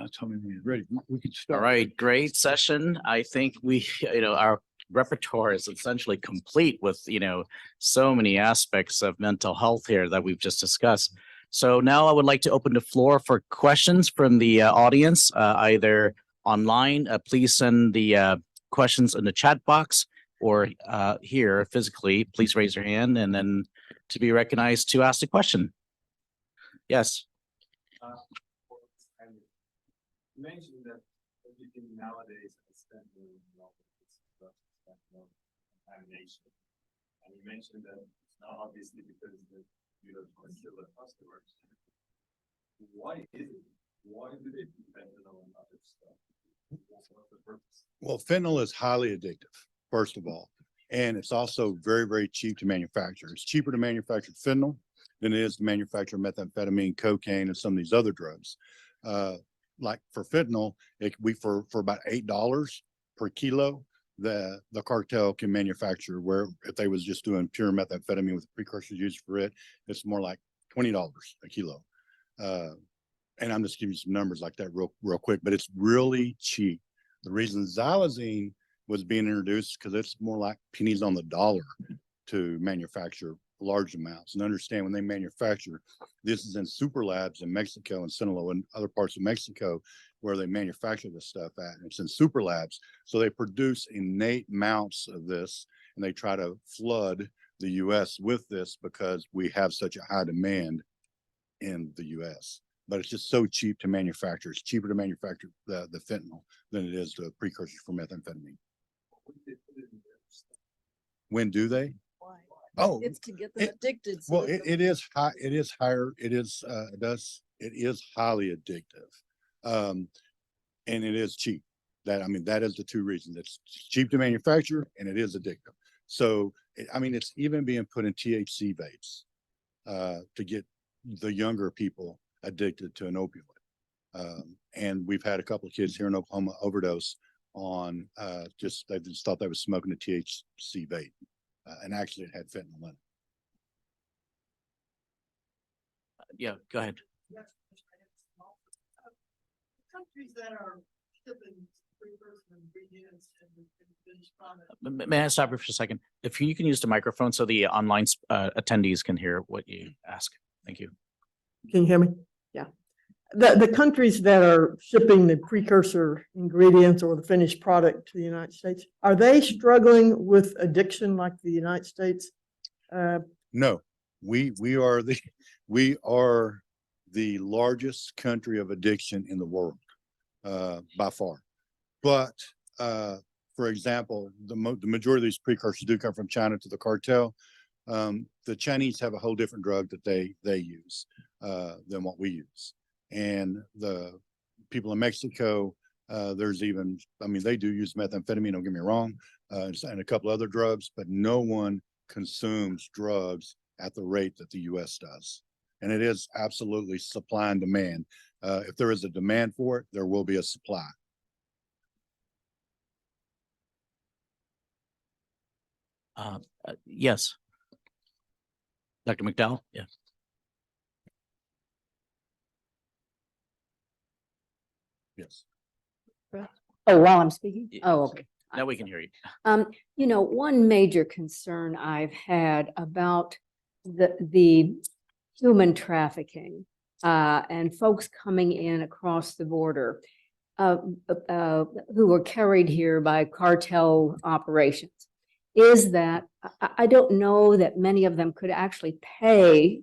tell me when you're ready. We can start. All right, great session. I think our repertoire is essentially complete with, so many aspects of mental health here that we've just discussed. So now I would like to open the floor for questions from the audience, either online. Please send the questions in the chat box, or here physically, please raise your hand and then to be recognized to ask the question. Yes. You mentioned that everything nowadays is contamination, and you mentioned that it's not obviously because you don't conceal the customers. Why is it? Why do they do fentanyl and other stuff? What's the purpose? Well, fentanyl is highly addictive, first of all, and it's also very, very cheap to manufacture. It's cheaper to manufacture fentanyl than it is to manufacture methamphetamine, cocaine, and some of these other drugs. Like for fentanyl, for about $8 per kilo, the cartel can manufacture, where if they was just doing pure methamphetamine with precursors used for it, it's more like $20 a kilo. And I'm just giving you some numbers like that real quick, but it's really cheap. The reason xylazine was being introduced because it's more like pennies on the dollar to manufacture large amounts. And understand, when they manufacture, this is in super labs in Mexico and Sinaloa and other parts of Mexico where they manufacture this stuff at. And it's in super labs. So they produce innate amounts of this, and they try to flood the US with this because we have such a high demand in the US. But it's just so cheap to manufacture. It's cheaper to manufacture the fentanyl than it is the precursors for methamphetamine. When do they? Oh, it's to get them addicted. Well, it is high. It is higher. It is highly addictive, and it is cheap. That is the two reasons. It's cheap to manufacture and it is addictive. So it's even being put in THC vapes to get the younger people addicted to an opioid. And we've had a couple of kids here in Oklahoma overdose on they just thought they was smoking a THC vape. And actually it had fentanyl in it. Yeah, go ahead. Countries that are shipping precursor ingredients and finished product. May I stop you for a second? If you can use the microphone so the online attendees can hear what you ask. Thank you. Can you hear me? Yeah. The countries that are shipping the precursor ingredients or the finished product to the United States, are they struggling with addiction like the United States? No, we are the largest country of addiction in the world, by far. But for example, the majority of these precursors do come from China to the cartel. The Chinese have a whole different drug that they use than what we use. And the people in Mexico, there's even, they do use methamphetamine, don't get me wrong, and a couple other drugs, but no one consumes drugs at the rate that the US does. And it is absolutely supply and demand. If there is a demand for it, there will be a supply. Yes. Dr. McDowell? Yeah. Yes. Oh, while I'm speaking? Yes. Oh, okay. Now we can hear you. One major concern I've had about the human trafficking and folks coming in across the border who were carried here by cartel operations is that I don't know that many of them could actually pay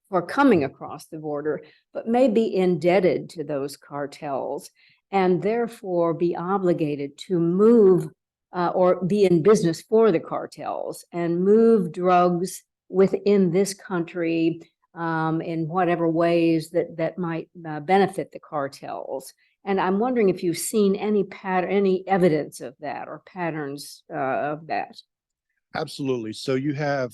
for coming across the border, but may be indebted to those cartels and therefore be obligated to move or be in business for the cartels and move drugs within this country in whatever ways that might benefit the cartels. And I'm wondering if you've seen any any evidence of that or patterns of that. Absolutely. So you have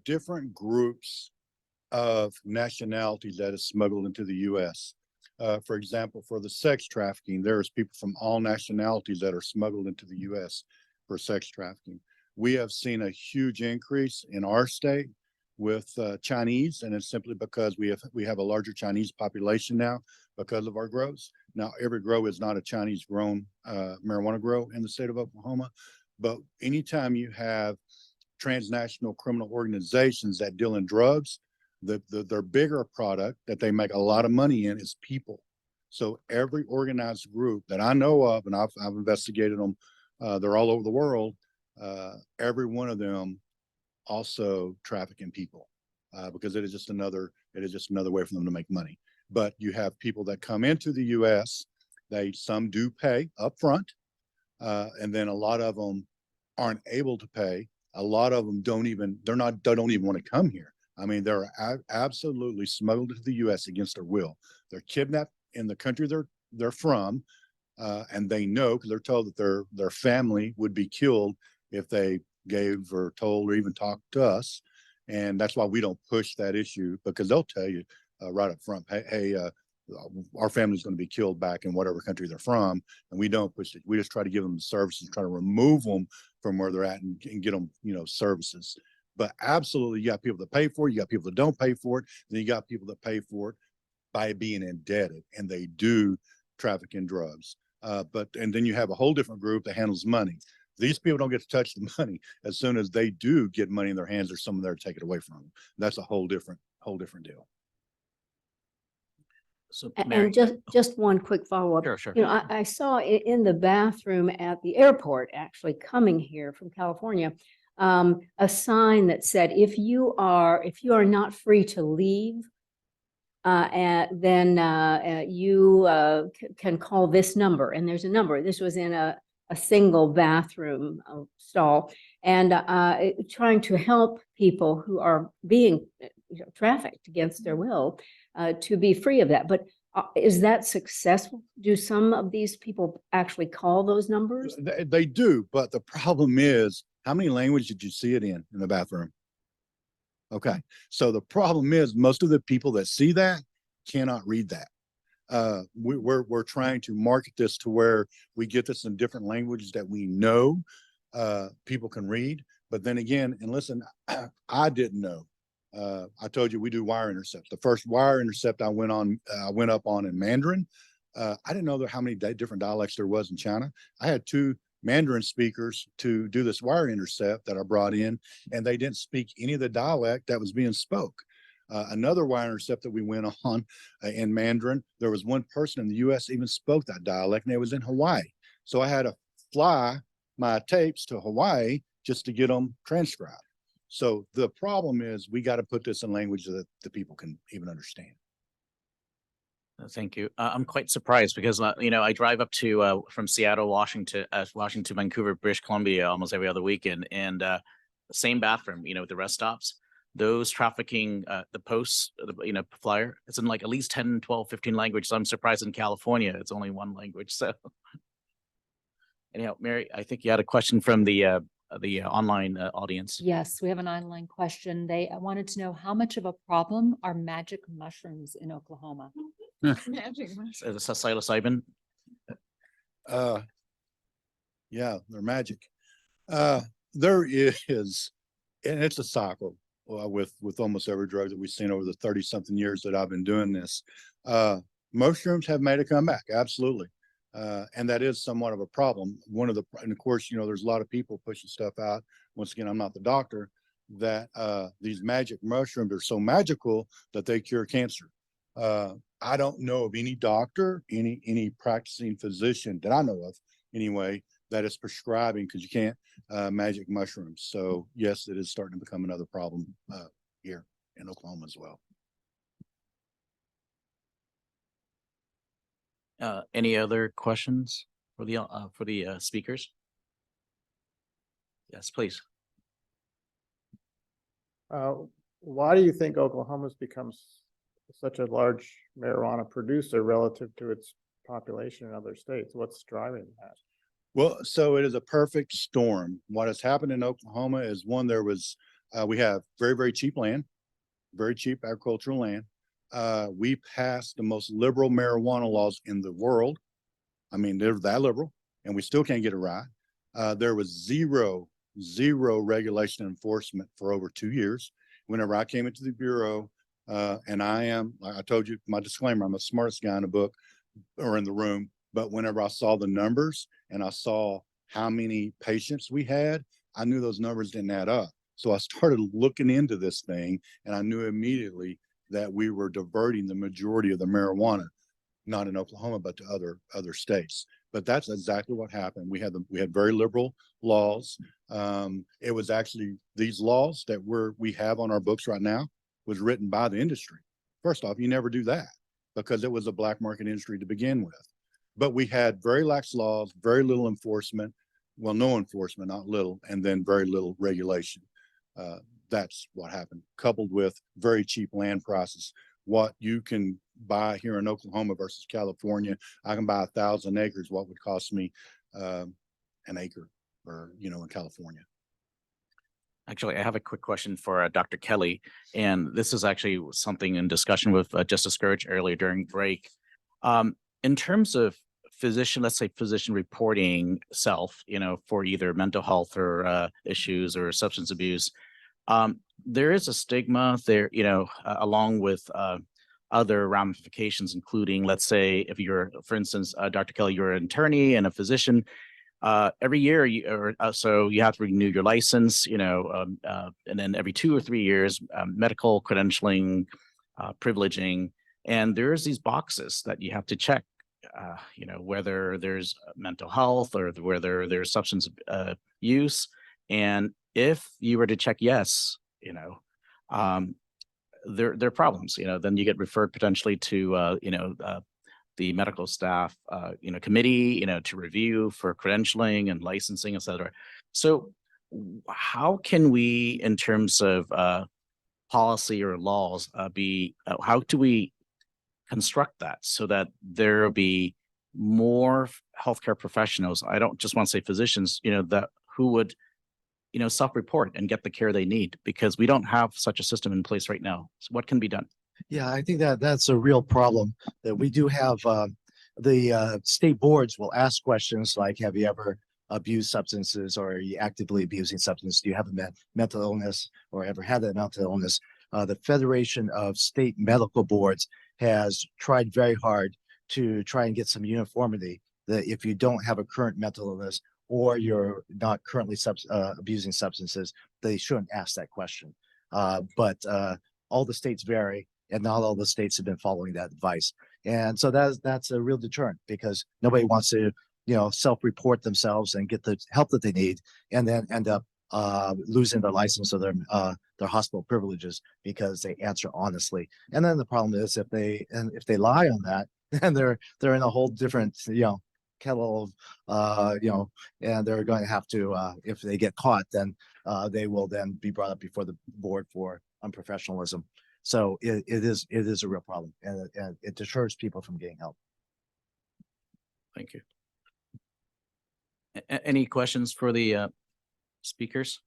different groups of nationalities that is smuggled into the US. For example, for the sex trafficking, there's people from all nationalities that are smuggled into the US for sex trafficking. We have seen a huge increase in our state with Chinese, and it's simply because we have a larger Chinese population now because of our grows. Now, every grow is not a Chinese grown marijuana grow in the state of Oklahoma, but anytime you have transnational criminal organizations that deal in drugs, their bigger product that they make a lot of money in is people. So every organized group that I know of, and I've investigated them, they're all over the world. Every one of them also trafficking people because it is just another way for them to make money. But you have people that come into the U.S. Some do pay up front, and then a lot of them aren't able to pay. A lot of them don't even want to come here. I mean, they're absolutely smuggled into the U.S. against their will. They're kidnapped in the country they're from, and they know because they're told that their family would be killed if they gave or told or even talked to us. And that's why we don't push that issue, because they'll tell you right up front, hey, our family's going to be killed back in whatever country they're from, and we don't push it. We just try to give them the services, try to remove them from where they're at and get them, services. But absolutely, you got people that pay for it, you got people that don't pay for it, then you got people that pay for it by being indebted, and they do traffic in drugs. And then you have a whole different group that handles money. These people don't get to touch the money. As soon as they do get money in their hands, there's someone there to take it away from them. That's a whole different deal. So And just one quick follow-up. Sure, sure. I saw in the bathroom at the airport, actually coming here from California, a sign that said, if you are not free to leave, then you can call this number. And there's a number. This was in a single bathroom stall, and trying to help people who are being trafficked against their will to be free of that. But is that successful? Do some of these people actually call those numbers? They do, but the problem is, how many languages did you see it in the bathroom? Okay, so the problem is most of the people that see that cannot read that. We're trying to market this to where we get this in different languages that we know people can read. But then again, and listen, I didn't know. I told you we do wire intercepts. The first wire intercept I went up on in Mandarin. I didn't know how many different dialects there was in China. I had 2 Mandarin speakers to do this wire intercept that I brought in, and they didn't speak any of the dialect that was being spoke. Another wire intercept that we went on in Mandarin, there was one person in the U.S. even spoke that dialect, and it was in Hawaii. So I had to fly my tapes to Hawaii just to get them transcribed. So the problem is we got to put this in language that the people can even understand. Thank you. I'm quite surprised because, I drive up to from Seattle, Washington, Vancouver, British Columbia almost every other weekend, and same bathroom, the rest stops. Those trafficking, the posts, flyer, it's in like at least 10, 12, 15 languages. I'm surprised in California, it's only one language. So anyhow, Mary, I think you had a question from the online audience. Yes, we have an online question. They wanted to know how much of a problem are magic mushrooms in Oklahoma? Is this a psilocybin? Yeah, they're magic. There is, and it's a cycle with almost every drug that we've seen over the 30-something years that I've been doing this. Mushrooms have made a comeback, absolutely. And that is somewhat of a problem. And of course, there's a lot of people pushing stuff out. Once again, I'm not the doctor, that these magic mushrooms are so magical that they cure cancer. I don't know of any doctor, any practicing physician that I know of anyway, that is prescribing, because you can't, magic mushrooms. So yes, it is starting to become another problem here in Oklahoma as well. Any other questions for the speakers? Yes, please. Why do you think Oklahoma's becomes such a large marijuana producer relative to its population in other states? What's driving that? Well, so it is a perfect storm. What has happened in Oklahoma is, one, we have very, very cheap land, very cheap agricultural land. We passed the most liberal marijuana laws in the world. I mean, they're that liberal, and we still can't get it right. There was zero regulation enforcement for over 2 years. whenever I came into the Bureau, and like I told you, my disclaimer, I'm the smartest guy in the book or in the room, but whenever I saw the numbers and I saw how many patients we had, I knew those numbers didn't add up. So I started looking into this thing, and I knew immediately that we were diverting the majority of the marijuana, not in Oklahoma, but to other states. But that's exactly what happened. We had very liberal laws. It was actually these laws that we have on our books right now was written by the industry. First off, you never do that because it was a black market industry to begin with. But we had very lax laws, very little enforcement. Well, no enforcement, not little, and then very little regulation. That's what happened, coupled with very cheap land prices. What you can buy here in Oklahoma versus California, I can buy 1,000 acres. What would cost me an acre, or in California? Actually, I have a quick question for Dr. Kelly, and this is actually something in discussion with Justice Scourge earlier during break. In terms of let's say physician reporting self, for either mental health or issues or substance abuse, there is a stigma there, along with other ramifications, including, let's say, if you're, for instance, Dr. Kelly, you're an attorney and a physician. Every year so you have to renew your license, and then every 2 or 3 years, medical credentialing, privileging, and there's these boxes that you have to check, whether there's mental health or whether there's substance use. And if you were to check yes, there are problems, then you get referred potentially to, the medical staff, committee, to review for credentialing and licensing, et cetera. So how can we, in terms of policy or laws, how do we construct that so that there will be more healthcare professionals? I don't just want to say physicians, that who would, self-report and get the care they need, because we don't have such a system in place right now. So what can be done? Yeah, I think that's a real problem that we do have. The state boards will ask questions like, have you ever abused substances, or are you actively abusing substances? Do you have a mental illness or ever had that mental illness? The Federation of State Medical Boards has tried very hard to try and get some uniformity, that if you don't have a current mental illness or you're not currently abusing substances, they shouldn't ask that question. But all the states vary, and not all the states have been following that advice. And so that's a real deterrent, because nobody wants to, self-report themselves and get the help that they need, and then end up losing their license or their hospital privileges because they answer honestly. And then the problem is if they lie on that, then they're in a whole different, kettle of, and they're going to have to, if they get caught, then they will then be brought up before the board for unprofessionalism. So it is a real problem, and it deters people from getting help. Thank you. Any questions for the speakers?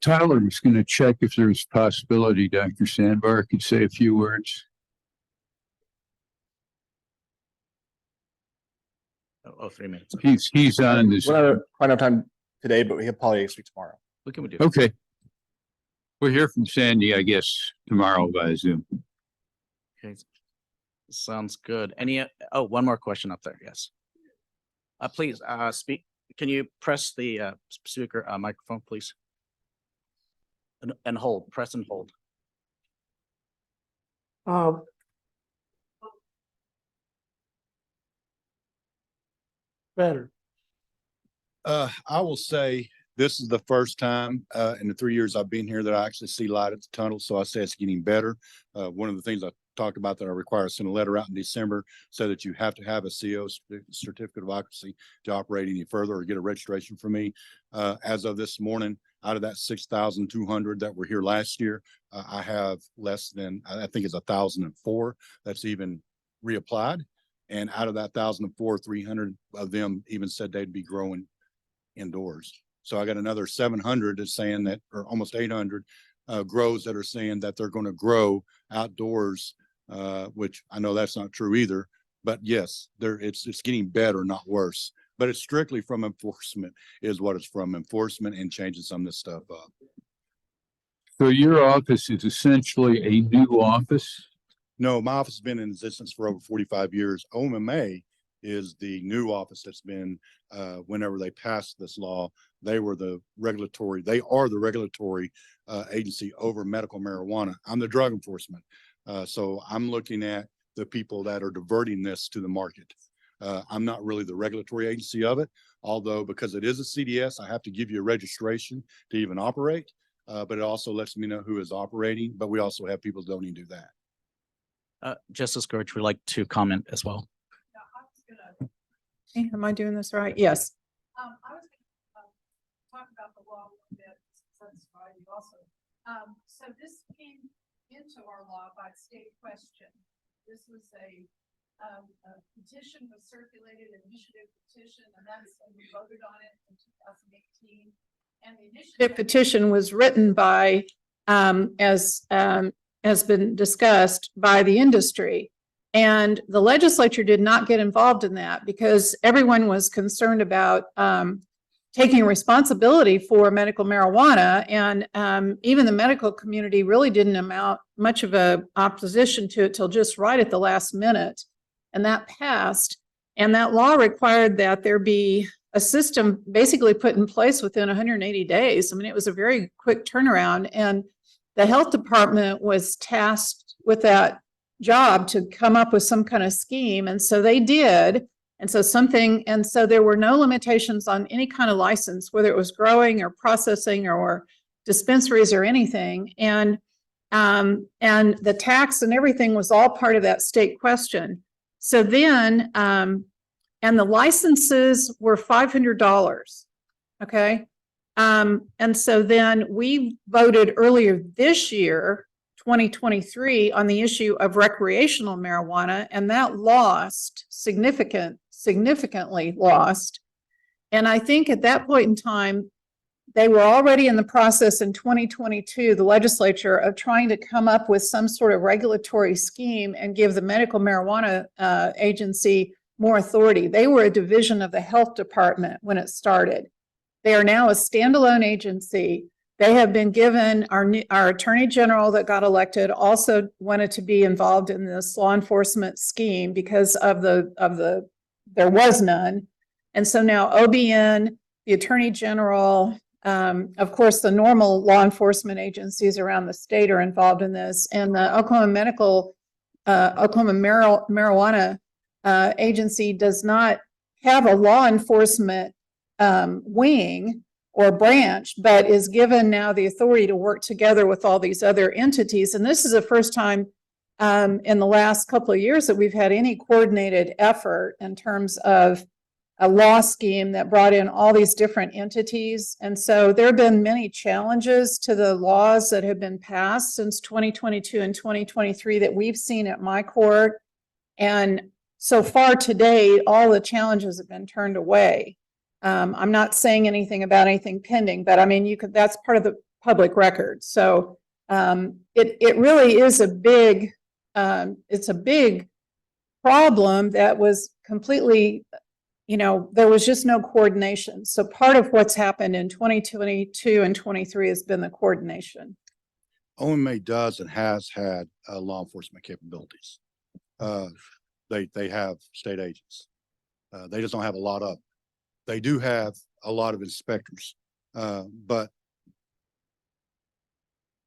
Tyler was going to check if there's possibility Dr. Sandbar could say a few words. Oh, 3 minutes. He's on this. We'll have quite enough time today, but he'll probably speak tomorrow. What can we do? Okay. We'll hear from Sandy, I guess, tomorrow by Zoom. Okay. Sounds good. One more question up there. Yes. Please, speak. Can you press the speaker microphone, please? And hold, press and hold. Better. I will say this is the first time in the 3 years I've been here that I actually see light at the tunnel. So I say it's getting better. One of the things I talked about that I require to send a letter out in December, so that you have to have a CO certificate of occupancy to operate any further or get a registration from me. As of this morning, out of that 6,200 that were here last year, I have less than, I think it's 1,004 that's even reapplied. And out of that 1,004, 300 of them even said they'd be growing indoors. So I got another 700 that's saying that, or almost 800 grows that are saying that they're going to grow outdoors, which I know that's not true either. But yes, it's getting better, not worse. But it's strictly from enforcement is what it's from, enforcement and changing some of this stuff up. So your office is essentially a new office? No, my office has been in existence for over 45 years. OMMA is the new office that's been, whenever they passed this law, they are the regulatory agency over medical marijuana. I'm the drug enforcement. So I'm looking at the people that are diverting this to the market. I'm not really the regulatory agency of it, although because it is a CDS, I have to give you a registration to even operate. But it also lets me know who is operating, but we also have people that don't even do that. Justice Gorge would like to comment as well. Hey, am I doing this right? Yes. I was going to talk about the law a little bit, satisfy you also. So this came into our law by state question. This was a petition was circulated, initiative petition, and that's when we voted on it in 2018. And the initiative petition was written by, as has been discussed, by the industry. And the legislature did not get involved in that because everyone was concerned about taking responsibility for medical marijuana. And even the medical community really didn't amount much of a opposition to it till just right at the last minute. And that passed. And that law required that there be a system basically put in place within 180 days. I mean, it was a very quick turnaround. And the health department was tasked with that job to come up with some kind of scheme. And so they did. And so there were no limitations on any kind of license, whether it was growing or processing or dispensaries or anything. And the tax and everything was all part of that state question. So then, and the licenses were $500. Okay. And so then we voted earlier this year, 2023, on the issue of recreational marijuana, and that lost significantly lost. And I think at that point in time, they were already in the process in 2022, the legislature, of trying to come up with some sort of regulatory scheme and give the medical marijuana agency more authority. They were a division of the health department when it started. They are now a standalone agency. They have been given, our attorney general that got elected also wanted to be involved in this law enforcement scheme because of there was none. And so now OBN, the attorney general, of course, the normal law enforcement agencies around the state are involved in this, and the Oklahoma marijuana agency does not have a law enforcement wing or branch, but is given now the authority to work together with all these other entities. And this is the first time in the last couple of years that we've had any coordinated effort in terms of a law scheme that brought in all these different entities. And so there have been many challenges to the laws that have been passed since 2022 and 2023 that we've seen at my court. And so far today, all the challenges have been turned away. I'm not saying anything about anything pending, but I mean, that's part of the public record. So it really is a big, it's a big problem that was completely, there was just no coordination. So part of what's happened in 2022 and 23 has been the coordination. OMA does and has had law enforcement capabilities. They have state agents. They just don't have a lot of. They do have a lot of inspectors, but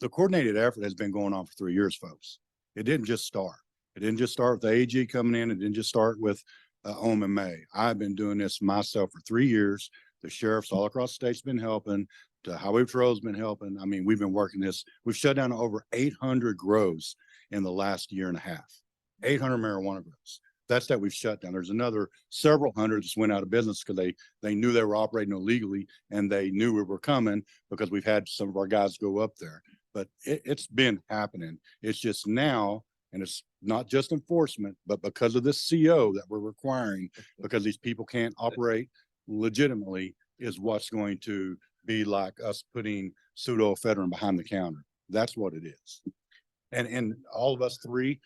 the coordinated effort has been going on for 3 years, folks. It didn't just start. It didn't just start with the AG coming in. It didn't just start with OMA. I've been doing this myself for 3 years. The sheriffs all across the state's been helping. The highway patrol's been helping. I mean, we've been working this. We've shut down over 800 grows in the last year and a half. 800 marijuana grows. That's that we've shut down. There's another several hundred just went out of business because they knew they were operating illegally, and they knew we were coming because we've had some of our guys go up there. But it's been happening. It's just now, and it's not just enforcement, but because of this CO that we're requiring, because these people can't operate legitimately, is what's going to be like us putting pseudoephedrine behind the counter. That's what it is. And all of us three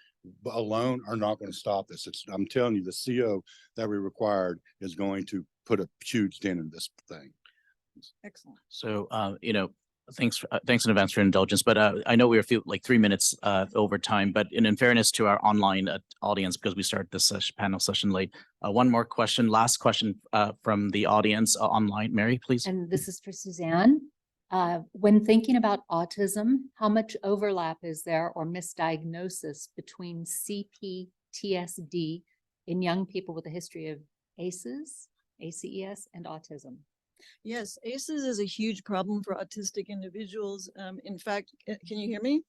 alone are not going to stop this. I'm telling you, the CO that we required is going to put a huge dent in this thing. Excellent. So, thanks in advance for your indulgence, but I know we were like 3 minutes over time, but in fairness to our online audience, because we started this panel session late, one more question, last question from the audience online. Mary, please. And this is for Suzanne. When thinking about autism, how much overlap is there or misdiagnosis between CPTSD in young people with a history of ACEs, ACES, and autism? Yes, ACEs is a huge problem for autistic individuals. In fact, can you hear me?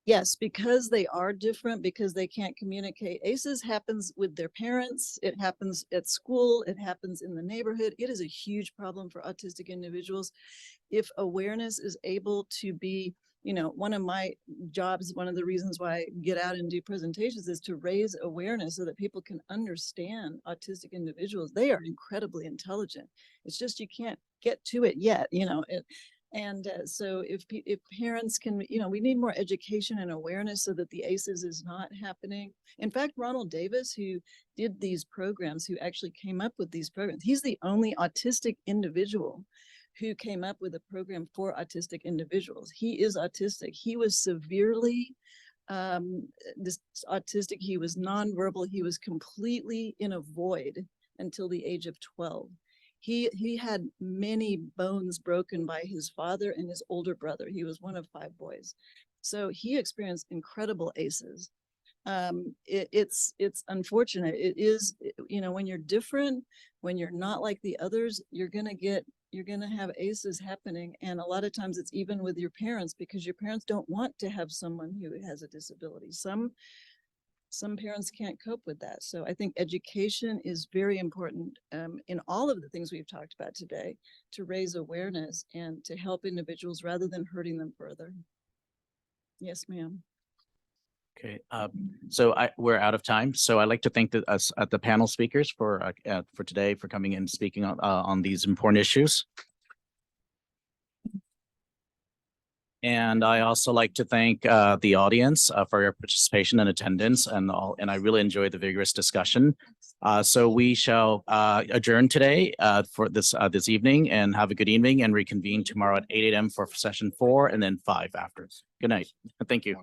Yes, because they are different, because they can't communicate. ACEs happens with their parents. It happens at school. It happens in the neighborhood. It is a huge problem for autistic individuals. If awareness is able to be, you know, one of my jobs, one of the reasons why I get out and do presentations is to raise awareness so that people can understand autistic individuals. They are incredibly intelligent. It's just you can't get to it yet, you know. So if parents can, you know, we need more education and awareness so that the ACEs is not happening. In fact, Ronald Davis, who did these programs, who actually came up with these programs, he's the only autistic individual who came up with a program for autistic individuals. He is autistic. He was severely autistic. He was nonverbal. He was completely in a void until the age of 12. He had many bones broken by his father and his older brother. He was one of 5 boys. So he experienced incredible ACEs. It's unfortunate. It is, you know, when you're different, when you're not like the others, you're going to have ACEs happening. And a lot of times it's even with your parents, because your parents don't want to have someone who has a disability. Some parents can't cope with that. So I think education is very important in all of the things we've talked about today, to raise awareness and to help individuals rather than hurting them further. Yes, ma'am. Okay, so we're out of time. So I'd like to thank the panel speakers for today, for coming in and speaking on these important issues. And I also like to thank the audience for your participation and attendance, and I really enjoyed the vigorous discussion. So we shall adjourn today for this evening, and have a good evening, and reconvene tomorrow at 8 a.m. for session 4 and then 5 after. Good night. Thank you.